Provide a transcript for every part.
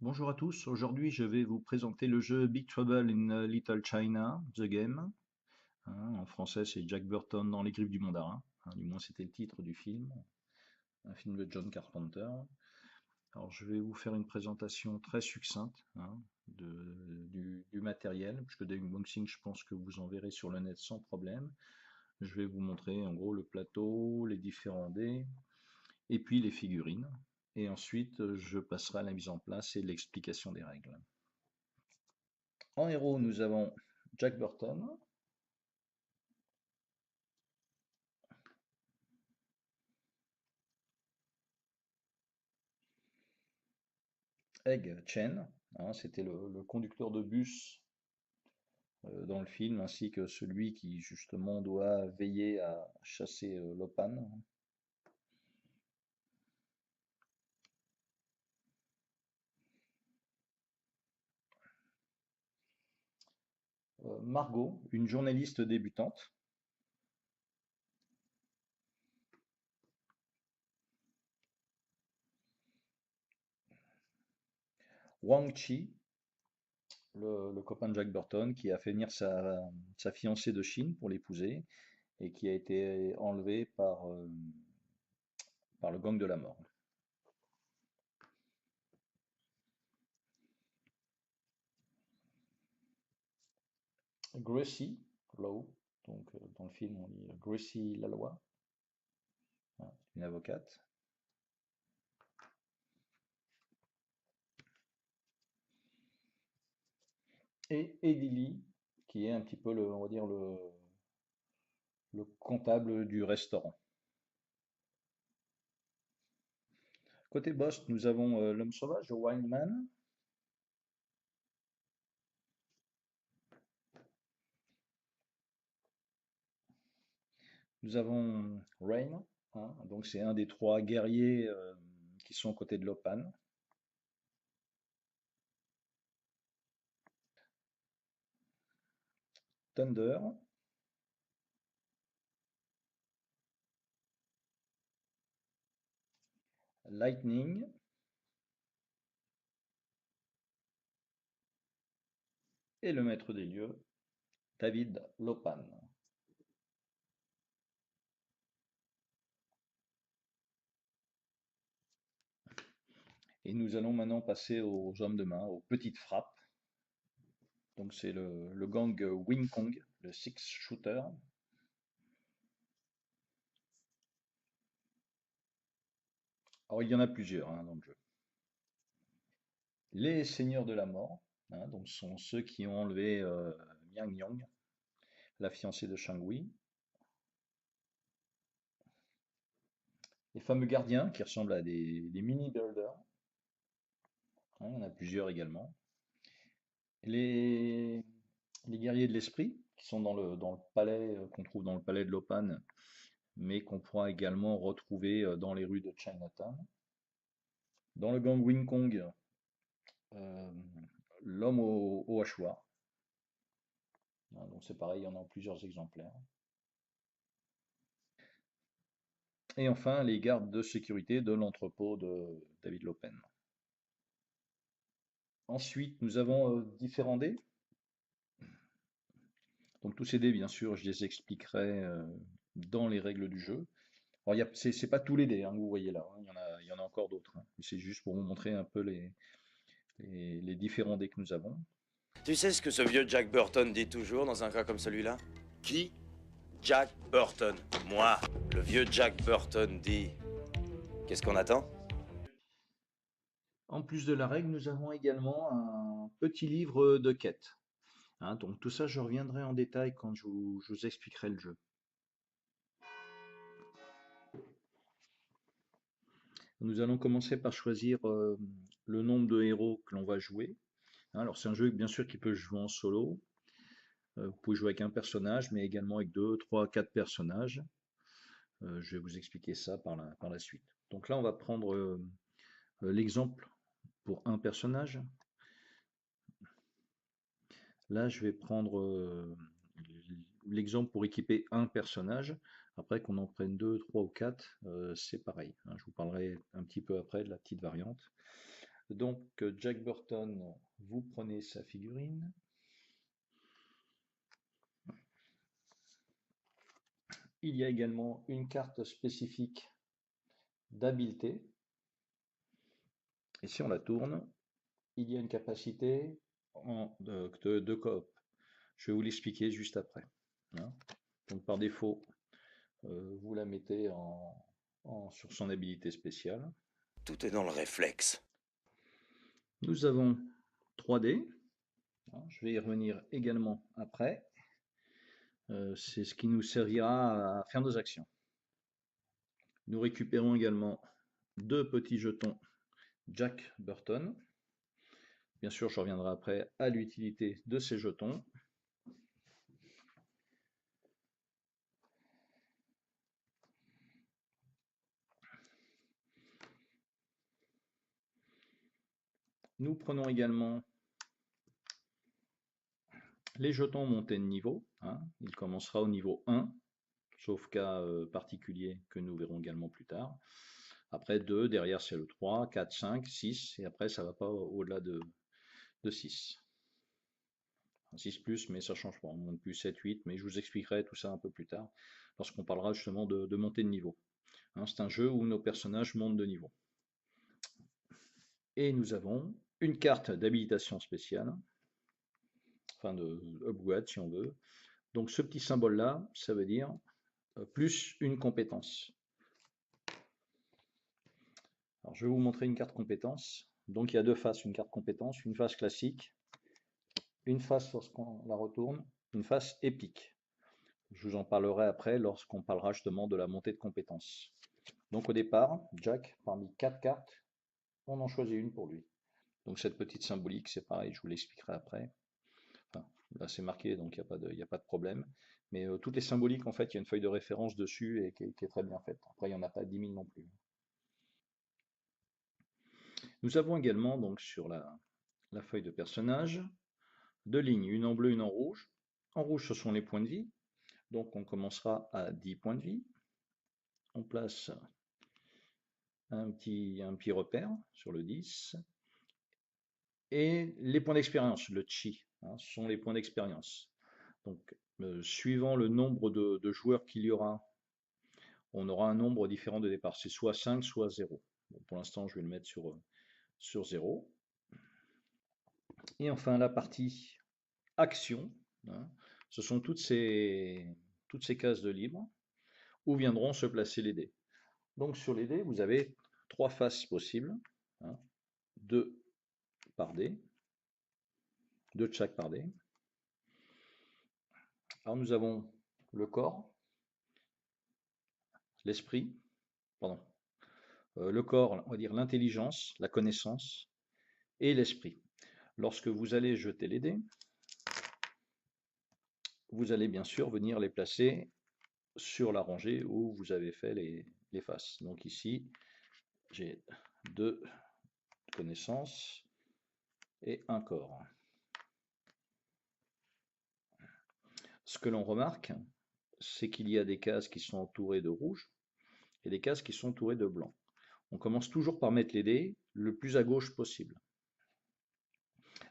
Bonjour à tous, aujourd'hui je vais vous présenter le jeu Big Trouble in Little China, The Game. En français c'est Jack Burton dans les griffes du mandarin. Du moins c'était le titre du film, un film de John Carpenter. Alors je vais vous faire une présentation très succincte du matériel, parce que des unboxings je pense que vous en verrez sur le net sans problème. Je vais vous montrer en gros le plateau, les différents dés, et puis les figurines. Et ensuite je passerai à la mise en place et l'explication des règles. En héros, nous avons Jack Burton, Egg Chen, c'était le conducteur de bus dans le film, ainsi que celui qui justement doit veiller à chasser Lopan. Margot, une journaliste débutante. Wang Chi, le copain de Jack Burton, qui a fait venir sa fiancée de Chine pour l'épouser et qui a été enlevé par le gang de la mort. Gracie Law, donc dans le film on dit Gracie Laloy, une avocate. Et Eddie Lee, qui est un petit peu on va dire le comptable du restaurant. Côté boss, nous avons l'homme sauvage, le Wild Man. Nous avons Rain, donc c'est un des trois guerriers qui sont aux côtés de Lopan. Thunder, Lightning et le maître des lieux, David Lopan. Et nous allons maintenant passer aux hommes de main, aux petites frappes. Donc c'est le gang Wing Kong, le six shooter. Alors il y en a plusieurs dans le jeu. Les seigneurs de la mort, donc sont ceux qui ont enlevé Miang Yang, la fiancée de Shangui. Les fameux gardiens qui ressemblent à des mini-builders, il y en a plusieurs également. Les, les guerriers de l'esprit, qui sont dans le palais, qu'on trouve dans le palais de Lopan, mais qu'on pourra également retrouver dans les rues de Chinatown. Dans le gang Wing Kong, euh, l'homme au hachoir. Donc c'est pareil, il y en a en plusieurs exemplaires. Et enfin, les gardes de sécurité de l'entrepôt de David Lopen. Ensuite, nous avons différents dés. Donc tous ces dés, bien sûr, je les expliquerai dans les règles du jeu. Alors, c'est pas tous les dés que vous voyez là, il y en a encore d'autres. C'est juste pour vous montrer un peu les différents dés que nous avons. Tu sais ce que ce vieux Jack Burton dit toujours dans un cas comme celui-là? Qui? Jack Burton. Moi. Le vieux Jack Burton dit... Qu'est-ce qu'on attend? En plus de la règle, nous avons également un petit livre de quêtes. Donc tout ça, je reviendrai en détail quand je vous expliquerai le jeu. Nous allons commencer par choisir le nombre de héros que l'on va jouer. Alors c'est un jeu bien sûr qui peut jouer en solo. Vous pouvez jouer avec un personnage, mais également avec 2, 3, 4 personnages. Je vais vous expliquer ça par la suite. Donc là, on va prendre l'exemple pour un personnage. Là, je vais prendre l'exemple pour équiper un personnage. Après qu'on en prenne 2, 3 ou 4, c'est pareil. Je vous parlerai un petit peu après de la petite variante. Donc, Jack Burton, vous prenez sa figurine. Il y a également une carte spécifique d'habileté. Et si on la tourne, il y a une capacité de coop. Je vais vous l'expliquer juste après. Hein. Donc par défaut, vous la mettez sur son habilité spéciale. Tout est dans le réflexe. Nous avons 3D. Hein, je vais y revenir également après. C'est ce qui nous servira à faire nos actions. Nous récupérons également 2 petits jetons Jack Burton. Bien sûr, je reviendrai après à l'utilité de ces jetons. Nous prenons également les jetons montés de niveau. Hein. Il commencera au niveau 1, sauf cas particulier que nous verrons également plus tard. Après 2, derrière c'est le 3, 4, 5, 6, et après ça ne va pas au-delà de 6. 6 plus, mais ça change pas, on monte plus 7, 8, mais je vous expliquerai tout ça un peu plus tard, lorsqu'on parlera justement de montée de niveau. Hein, c'est un jeu où nos personnages montent de niveau. Et nous avons une carte d'habilitation spéciale, enfin de upgrade si on veut. Donc ce petit symbole là, ça veut dire plus une compétence. Alors je vais vous montrer une carte compétence. Donc il y a 2 faces, une carte compétence, une face classique, une face lorsqu'on la retourne, une face épique. Je vous en parlerai après lorsqu'on parlera justement de la montée de compétences. Donc au départ, Jack, parmi 4 cartes, on en choisit une pour lui. Donc cette petite symbolique, c'est pareil, je vous l'expliquerai après. Enfin, là c'est marqué, donc il n'y a pas de problème. Mais toutes les symboliques, en fait, il y a une feuille de référence dessus et qui est très bien faite. Après, il n'y en a pas 10 000 non plus. Nous avons également, donc sur la feuille de personnage, 2 lignes, une en bleu, une en rouge. En rouge, ce sont les points de vie. Donc on commencera à 10 points de vie. On place un petit repère sur le 10. Et les points d'expérience, le chi, hein, ce sont les points d'expérience. Donc, suivant le nombre de joueurs qu'il y aura, on aura un nombre différent de départ. C'est soit 5, soit 0. Bon, pour l'instant, je vais le mettre sur 0. Et enfin, la partie action, hein, ce sont toutes ces cases de libre où viendront se placer les dés. Donc, sur les dés, vous avez 3 faces possibles, hein, 2 par dé, 2 de chaque par dé. Alors, nous avons le corps, l'esprit, pardon, le corps, on va dire l'intelligence, la connaissance et l'esprit. Lorsque vous allez jeter les dés, vous allez bien sûr venir les placer sur la rangée où vous avez fait les faces. Donc ici, j'ai 2 connaissances et un corps. Ce que l'on remarque, c'est qu'il y a des cases qui sont entourées de rouge et des cases qui sont entourées de blanc. On commence toujours par mettre les dés le plus à gauche possible.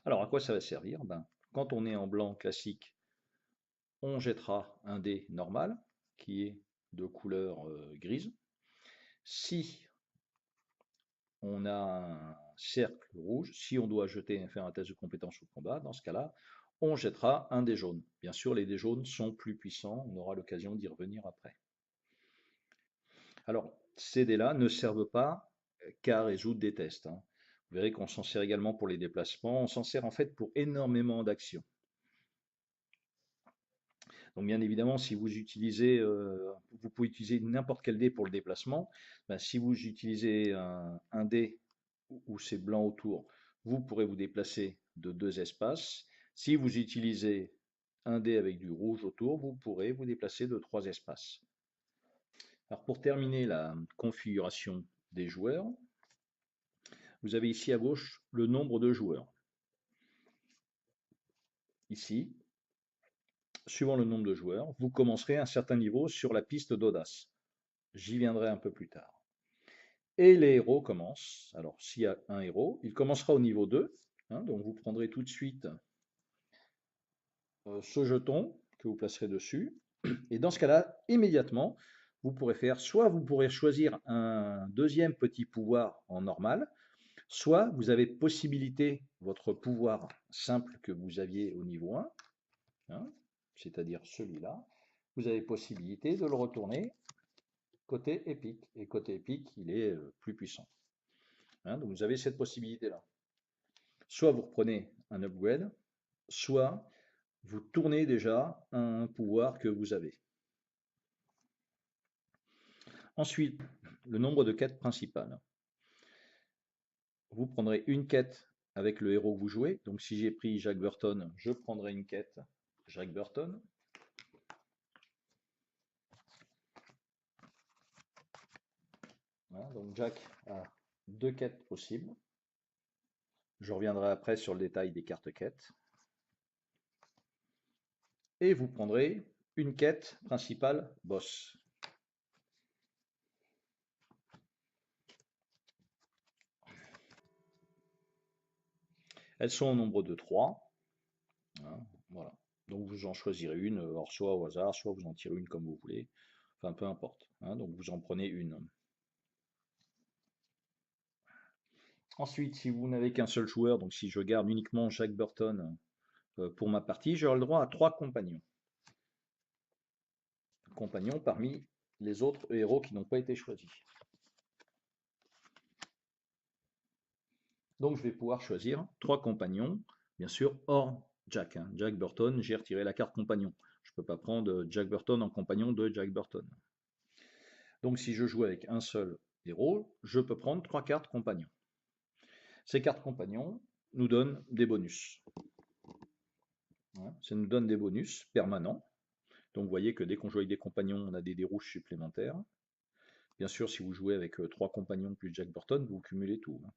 Alors à quoi ça va servir? Quand on est en blanc classique, on jettera un dé normal qui est de couleur grise. Si on a un cercle rouge, si on doit faire un test de compétence au combat, dans ce cas-là, on jettera un dé jaune. Bien sûr, les dés jaunes sont plus puissants, on aura l'occasion d'y revenir après. Alors, ces dés-là ne servent pas qu'à résoudre des tests. Hein. Vous verrez qu'on s'en sert également pour les déplacements, on s'en sert en fait pour énormément d'actions. Donc bien évidemment, si vous utilisez, vous pouvez utiliser n'importe quel dé pour le déplacement. Si vous utilisez un dé où c'est blanc autour, vous pourrez vous déplacer de 2 espaces. Si vous utilisez un dé avec du rouge autour, vous pourrez vous déplacer de 3 espaces. Alors pour terminer la configuration des joueurs, vous avez ici à gauche le nombre de joueurs. Ici, suivant le nombre de joueurs, vous commencerez un certain niveau sur la piste d'audace. J'y viendrai un peu plus tard. Et les héros commencent. Alors, s'il y a un héros, il commencera au niveau 2. Hein, donc, vous prendrez tout de suite ce jeton que vous placerez dessus. Et dans ce cas-là, immédiatement, vous pourrez faire, soit vous pourrez choisir un deuxième petit pouvoir en normal, soit vous avez possibilité, votre pouvoir simple que vous aviez au niveau 1, hein, c'est-à-dire celui-là, vous avez possibilité de le retourner côté épique. Et côté épique, il est plus puissant. Hein, donc vous avez cette possibilité-là. Soit vous reprenez un upgrade, soit vous tournez déjà un pouvoir que vous avez. Ensuite, le nombre de quêtes principales. Vous prendrez une quête avec le héros que vous jouez. Donc si j'ai pris Jack Burton, je prendrai une quête Jack Burton. Voilà, donc Jack a 2 quêtes possibles. Je reviendrai après sur le détail des cartes quêtes. Et vous prendrez une quête principale boss. Elles sont au nombre de 3. Hein, voilà. Donc vous en choisirez une, alors soit au hasard, soit vous en tirez une comme vous voulez. Enfin, peu importe. Hein, donc vous en prenez une. Ensuite, si vous n'avez qu'un seul joueur, donc si je garde uniquement Jack Burton pour ma partie, j'aurai le droit à 3 compagnons. Compagnons parmi les autres héros qui n'ont pas été choisis. Donc je vais pouvoir choisir 3 compagnons, bien sûr, hors Jack. Hein. Jack Burton, j'ai retiré la carte compagnon. Je ne peux pas prendre Jack Burton en compagnon de Jack Burton. Donc si je joue avec un seul héros, je peux prendre 3 cartes compagnons. Ces cartes compagnons nous donnent des bonus. Hein, ça nous donne des bonus permanents. Donc vous voyez que dès qu'on joue avec des compagnons, on a des dés rouges supplémentaires. Bien sûr, si vous jouez avec 3 compagnons plus Jack Burton, vous cumulez tout. Hein.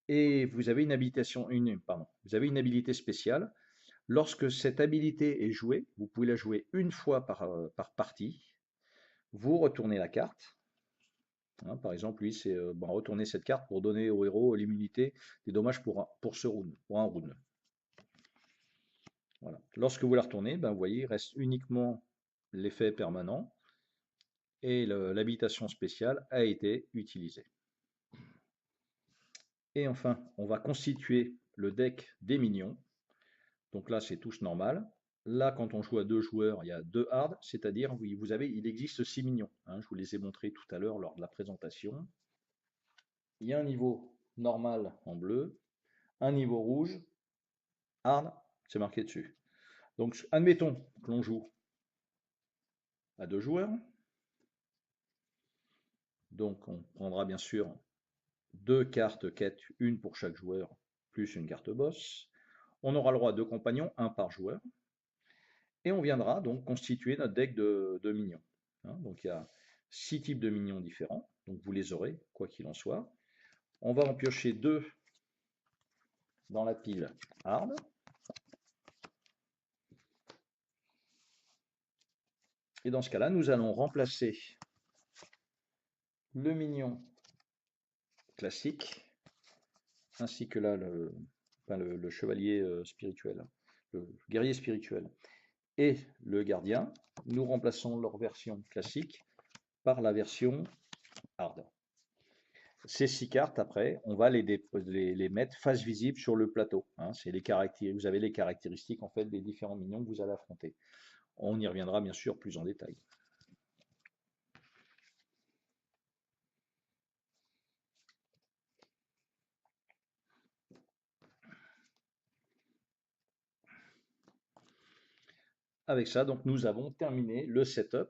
Et vous avez une une habilité spéciale. Lorsque cette habilité est jouée, vous pouvez la jouer une fois par partie. Vous retournez la carte. Hein, par exemple, lui, c'est retourner cette carte pour donner au héros l'immunité des dommages pour ce round, pour un round. Voilà. Lorsque vous la retournez, vous voyez, il reste uniquement l'effet permanent et l'habilitation spéciale a été utilisée. Et enfin, on va constituer le deck des minions. Donc là, c'est touche normale. Là, quand on joue à 2 joueurs, il y a 2 hard, c'est-à-dire, il existe 6 minions. Hein, je vous les ai montrés tout à l'heure lors de la présentation. Il y a un niveau normal en bleu, un niveau rouge, hard, c'est marqué dessus. Donc, admettons que l'on joue à 2 joueurs. Donc, on prendra bien sûr 2 cartes quête, une pour chaque joueur, plus une carte boss. On aura le droit à 2 compagnons, un par joueur. Et on viendra donc constituer notre deck de minions. Hein, donc il y a 6 types de minions différents, donc vous les aurez, quoi qu'il en soit. On va en piocher 2 dans la pile hard. Et dans ce cas-là, nous allons remplacer le minion classique, ainsi que là le chevalier spirituel, le guerrier spirituel et le gardien. Nous remplaçons leur version classique par la version hard. Ces 6 cartes, après, on va les mettre face visible sur le plateau. Hein, vous avez les caractéristiques en fait, des différents minions que vous allez affronter. On y reviendra bien sûr plus en détail. Avec ça, donc, nous avons terminé le setup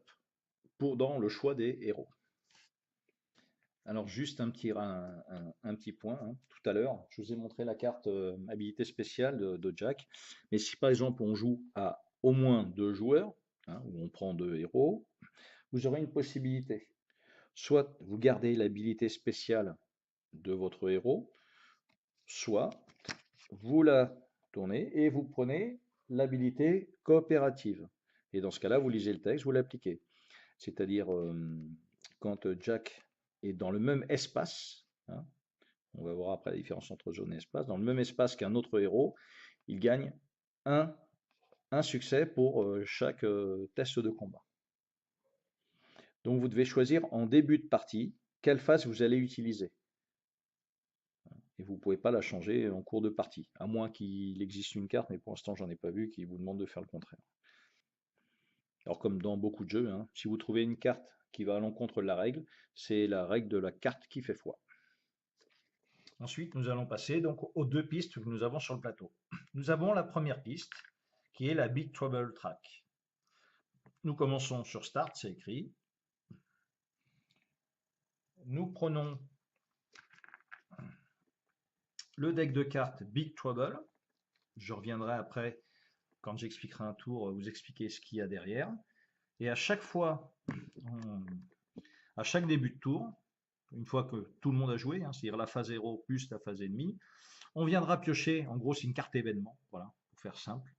dans le choix des héros. Alors juste un petit point. Hein. Tout à l'heure, je vous ai montré la carte habilité spéciale de Jack. Mais si par exemple on joue à au moins 2 joueurs, hein, où on prend 2 héros, vous aurez une possibilité. Soit vous gardez l'habilité spéciale de votre héros, soit vous la tournez et vous prenez l'habilité coopérative. Et dans ce cas-là, vous lisez le texte, vous l'appliquez. C'est-à-dire, quand Jack et dans le même espace, hein, on va voir après la différence entre zone et espace, dans le même espace qu'un autre héros, il gagne un succès pour chaque test de combat. Donc vous devez choisir en début de partie quelle phase vous allez utiliser. Et vous ne pouvez pas la changer en cours de partie, à moins qu'il existe une carte, mais pour l'instant j'en ai pas vu, qui vous demande de faire le contraire. Alors comme dans beaucoup de jeux, hein, si vous trouvez une carte qui va à l'encontre de la règle, c'est la règle de la carte qui fait foi. Ensuite, nous allons passer donc aux deux pistes que nous avons sur le plateau. Nous avons la première piste, qui est la Big Trouble Track. Nous commençons sur Start, c'est écrit. Nous prenons le deck de cartes Big Trouble. Je reviendrai après, quand j'expliquerai un tour, vous expliquer ce qu'il y a derrière. Et à chaque fois, à chaque début de tour, une fois que tout le monde a joué, hein, c'est-à-dire la phase 0 plus la phase ennemie, on viendra piocher, en gros c'est une carte événement, voilà, pour faire simple.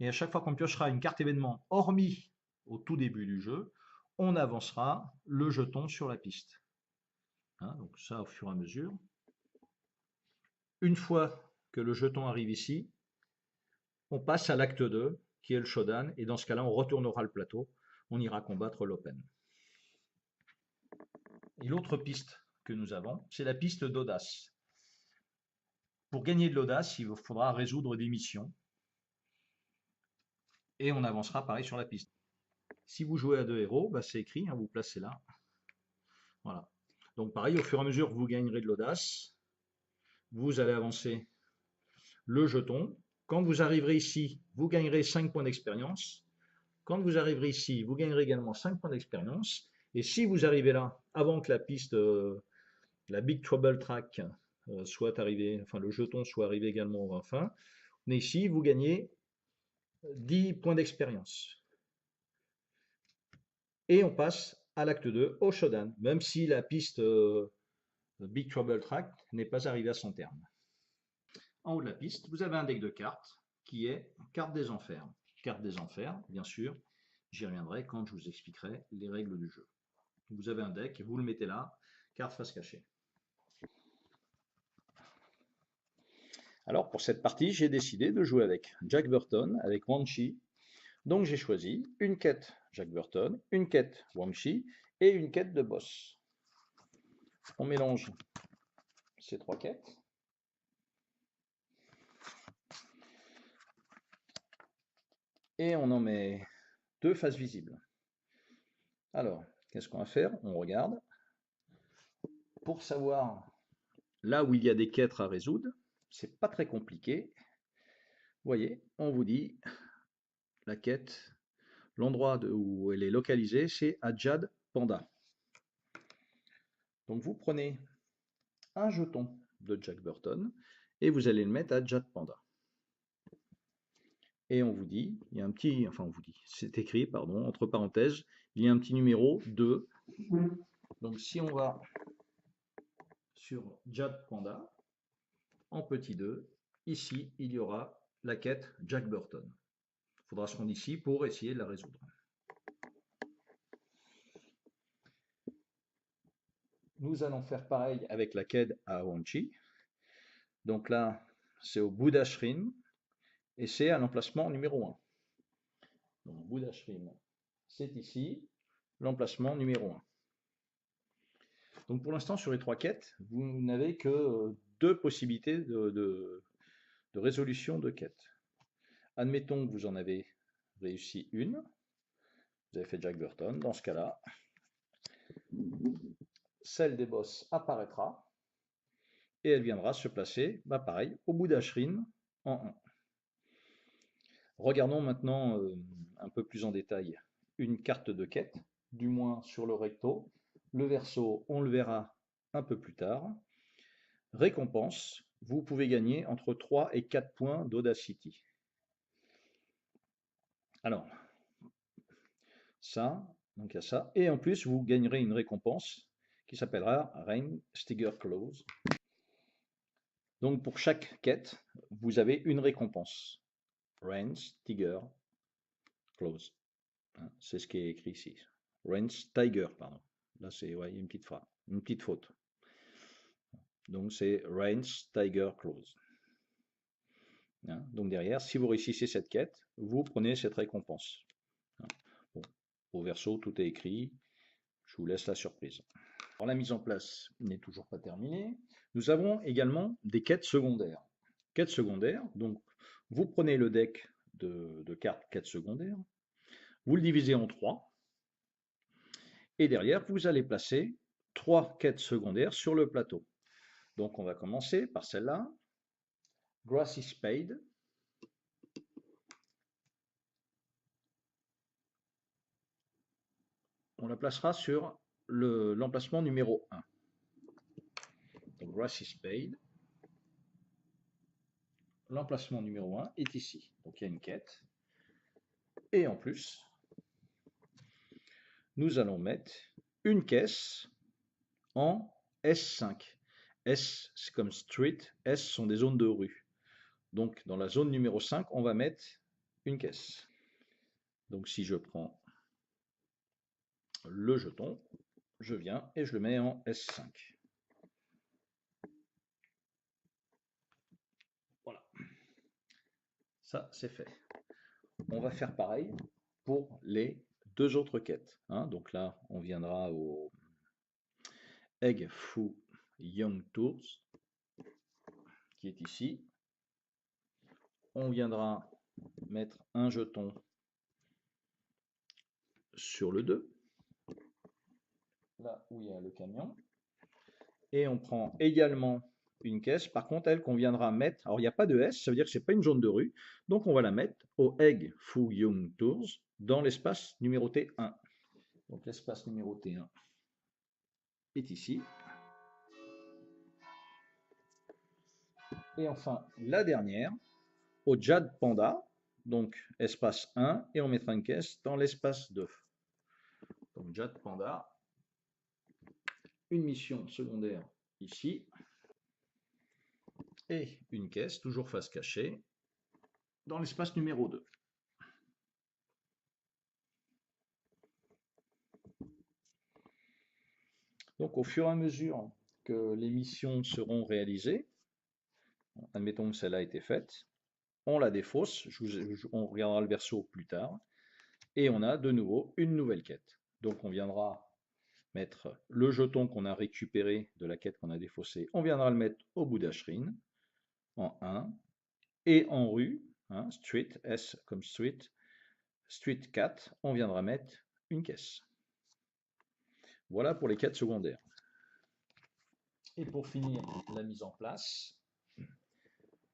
Et à chaque fois qu'on piochera une carte événement, hormis au tout début du jeu, on avancera le jeton sur la piste. Hein, donc ça au fur et à mesure. Une fois que le jeton arrive ici, on passe à l'acte 2, qui est le showdown, et dans ce cas-là, on retournera le plateau, on ira combattre l'open. Et l'autre piste que nous avons, c'est la piste d'audace. Pour gagner de l'audace, il faudra résoudre des missions, et on avancera pareil sur la piste. Si vous jouez à deux héros, bah c'est écrit, hein, vous placez là. Voilà. Donc pareil, au fur et à mesure que vous gagnerez de l'audace, vous allez avancer le jeton. Quand vous arriverez ici, vous gagnerez 5 points d'expérience. Quand vous arriverez ici, vous gagnerez également 5 points d'expérience. Et si vous arrivez là, avant que la piste, la Big Trouble Track soit arrivée, enfin le jeton soit arrivé également enfin, mais ici, vous gagnez 10 points d'expérience. Et on passe à l'acte 2, au showdown, même si la piste Big Trouble Track n'est pas arrivée à son terme. En haut de la piste, vous avez un deck de cartes qui est carte des enfers. Carte des enfers, bien sûr, j'y reviendrai quand je vous expliquerai les règles du jeu. Vous avez un deck, vous le mettez là, carte face cachée. Alors pour cette partie, j'ai décidé de jouer avec Jack Burton, avec Wan Chi. Donc j'ai choisi une quête Jack Burton, une quête Wan Chi et une quête de boss. On mélange ces trois quêtes. Et on en met deux faces visibles. Alors, qu'est-ce qu'on va faire? On regarde. Pour savoir là où il y a des quêtes à résoudre, c'est pas très compliqué. Vous voyez, on vous dit la quête, l'endroit où elle est localisée, c'est Ajad Panda. Donc vous prenez un jeton de Jack Burton et vous allez le mettre à Ajad Panda. Et on vous dit, il y a un petit, enfin on vous dit, c'est écrit, pardon, entre parenthèses, il y a un petit numéro 2. Donc si on va sur Ajad Panda, en petit 2, ici il y aura la quête Jack Burton. Il faudra se rendre ici pour essayer de la résoudre. Nous allons faire pareil avec la quête à Wan Chi. Donc là, c'est au Buddha Shrine et c'est à l'emplacement numéro 1. Donc Buddha Shrine, c'est ici, l'emplacement numéro 1. Donc pour l'instant, sur les trois quêtes, vous n'avez que deux possibilités de résolution de quête. Admettons que vous en avez réussi une, vous avez fait Jack Burton, dans ce cas-là, celle des boss apparaîtra et elle viendra se placer, bah pareil, au Buddha Shrine en 1. Regardons maintenant un peu plus en détail une carte de quête, du moins sur le recto. Le verso, on le verra un peu plus tard. Récompense, vous pouvez gagner entre 3 et 4 points d'Audacity. Alors, ça, donc il y a ça. Et en plus, vous gagnerez une récompense qui s'appellera Reinstiger Clause. Donc pour chaque quête, vous avez une récompense. Reinstiger Clause. C'est ce qui est écrit ici. Reinstiger, pardon. Là, c'est ouais, une petite phrase. une petite faute. Donc c'est Range Tiger Claws. Hein, donc derrière, si vous réussissez cette quête, vous prenez cette récompense. Hein, bon, au verso, tout est écrit. Je vous laisse la surprise. Alors, la mise en place n'est toujours pas terminée. Nous avons également des quêtes secondaires. Quêtes secondaires, donc vous prenez le deck de cartes quêtes secondaires, vous le divisez en 3, et derrière, vous allez placer 3 quêtes secondaires sur le plateau. Donc on va commencer par celle-là, Grassy Spade. On la placera sur l'emplacement numéro 1. Donc Grassy Spade. L'emplacement numéro 1 est ici. Donc il y a une quête. Et en plus, nous allons mettre une caisse en S5. S, c'est comme street, S sont des zones de rue. Donc dans la zone numéro 5, on va mettre une caisse. Donc si je prends le jeton, je viens et je le mets en S5. Voilà. Ça, c'est fait. On va faire pareil pour les 2 autres quêtes. Hein. Donc là, on viendra au Egg Foo Young Tours, qui est ici. On viendra mettre un jeton sur le 2, là où il y a le camion. Et on prend également une caisse, par contre, elle qu'on viendra mettre, alors il n'y a pas de S, ça veut dire que ce n'est pas une zone de rue, donc on va la mettre au Egg Foo Young Tours dans l'espace numéroté 1. Donc l'espace numéroté 1 est ici. Et enfin, la dernière, au Jade Panda, donc espace 1, et on mettra une caisse dans l'espace 2. Donc Jade Panda, une mission secondaire ici, et une caisse, toujours face cachée, dans l'espace numéro 2. Donc au fur et à mesure que les missions seront réalisées, admettons que celle-là a été faite, on la défausse, on regardera le verso plus tard, et on a de nouveau une nouvelle quête. Donc on viendra mettre le jeton qu'on a récupéré de la quête qu'on a défaussée, on viendra le mettre au bout d'Ashrine, en 1, et en rue, hein, street, S comme street, street 4, on viendra mettre une caisse. Voilà pour les quêtes secondaires. Et pour finir la mise en place,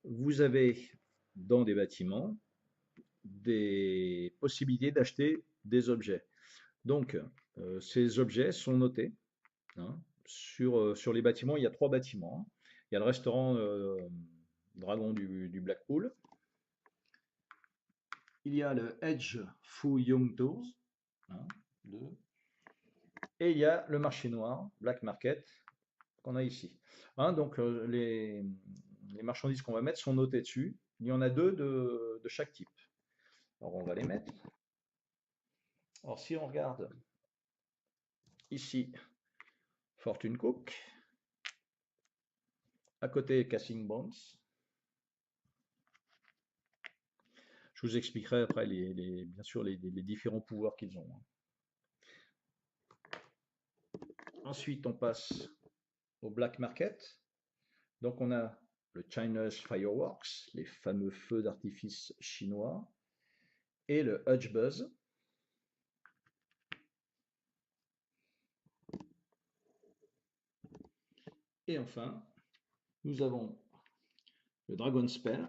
vous avez dans des bâtiments des possibilités d'acheter des objets. Donc, ces objets sont notés. Hein, sur les bâtiments, il y a 3 bâtiments. Il y a le restaurant Dragon du Blackpool. Il y a le Edge Foo Young Tours. 1, 2. Et il y a le marché noir, Black Market, qu'on a ici. Hein, donc, les marchandises qu'on va mettre sont notées dessus. Il y en a 2 de chaque type. Alors, on va les mettre. Alors, si on regarde ici, Fortune Cook, à côté Casting Bones. Je vous expliquerai après bien sûr les différents pouvoirs qu'ils ont. Ensuite, on passe au Black Market. Donc, on a le China's Fireworks, les fameux feux d'artifice chinois, et le Hutch Buzz. Et enfin, nous avons le Dragon Spell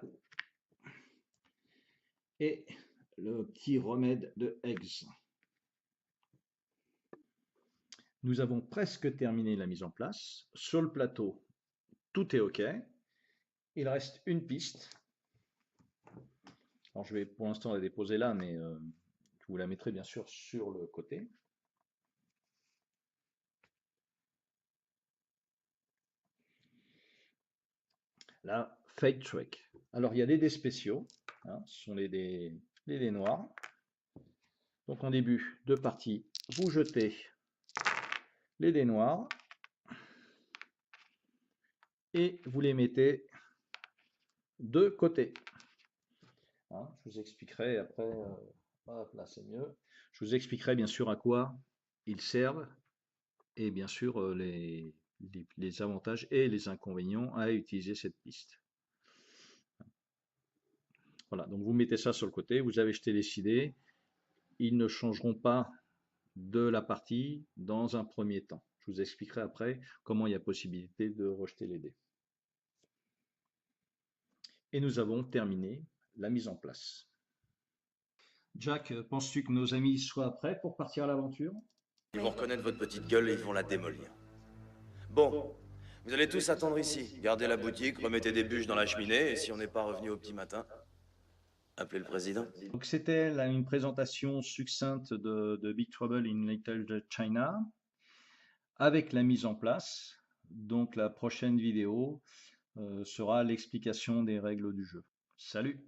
et le petit remède de Eggs. Nous avons presque terminé la mise en place. Sur le plateau, tout est OK. Il reste une piste. Alors je vais pour l'instant la déposer là, mais je vous la mettrai bien sûr sur le côté. La Fate Trick. Alors il y a des dés spéciaux. Hein, ce sont les dés noirs. Donc en début de partie, vous jetez les dés noirs et vous les mettez de côté. Hein, je vous expliquerai après, hop, là c'est mieux. Je vous expliquerai bien sûr à quoi ils servent et bien sûr les avantages et les inconvénients à utiliser cette piste. Voilà, donc vous mettez ça sur le côté, vous avez jeté les 6 dés, ils ne changeront pas de la partie dans un premier temps. Je vous expliquerai après comment il y a possibilité de rejeter les dés. Et nous avons terminé la mise en place. Jack, penses-tu que nos amis soient prêts pour partir à l'aventure? Ils vont reconnaître votre petite gueule et ils vont la démolir. Bon, vous allez tous attendre ici. Gardez la boutique, remettez des bûches dans la cheminée, et si on n'est pas revenu au petit matin, appelez le président. Donc c'était une présentation succincte de Big Trouble in Little China avec la mise en place. Donc la prochaine vidéo sera l'explication des règles du jeu. Salut!